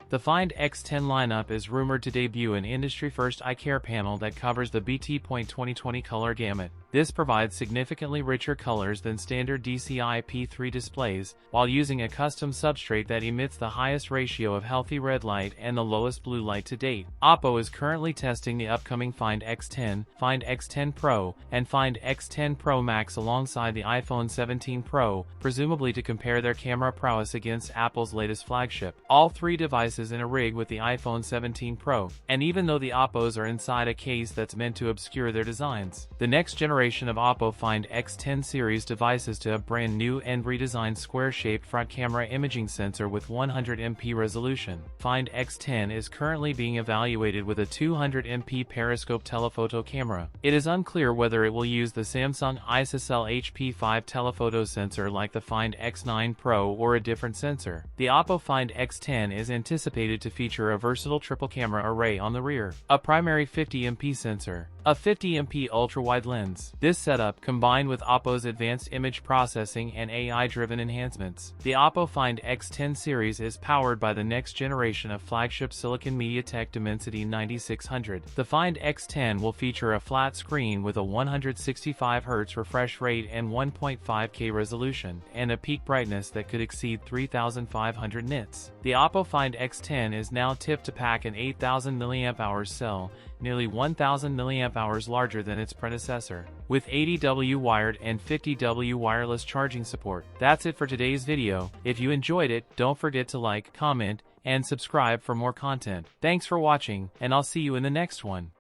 The Find X10 lineup is rumored to debut an industry-first eye care panel that covers the BT.2020 color gamut. This provides significantly richer colors than standard DCI-P3 displays, while using a custom substrate that emits the highest ratio of healthy red light and the lowest blue light to date. Oppo is currently testing the upcoming Find X10, Find X10 Pro, and Find X10 Pro Max alongside the iPhone 17 Pro, presumably to compare their camera prowess against Apple's latest flagship. All three devices in a rig with the iPhone 17 Pro, and even though the Oppos are inside a case that's meant to obscure their designs. The next generation of Oppo Find X10 series devices to a brand new and redesigned square-shaped front camera imaging sensor with 100MP resolution. Find X10 is currently being evaluated with a 200MP periscope telephoto camera. It is unclear whether it will use the Samsung ISOCELL HP5 telephoto sensor like the Find X9 Pro or a different sensor. The Oppo Find X10 is anticipated to feature a versatile triple camera array on the rear, a primary 50MP sensor, a 50MP ultra-wide lens. This setup, combined with Oppo's advanced image processing and AI-driven enhancements. The Oppo Find X10 series is powered by the next generation of flagship Silicon MediaTek Dimensity 9600. The Find X10 will feature a flat screen with a 165Hz refresh rate and 1.5K resolution, and a peak brightness that could exceed 3500 nits. The Oppo Find X10 is now tipped to pack an 8000 mAh cell, nearly 1000 mAh larger than its predecessor, with 80W wired and 50W wireless charging support. That's it for today's video. If you enjoyed it, don't forget to like, comment, and subscribe for more content. Thanks for watching, and I'll see you in the next one.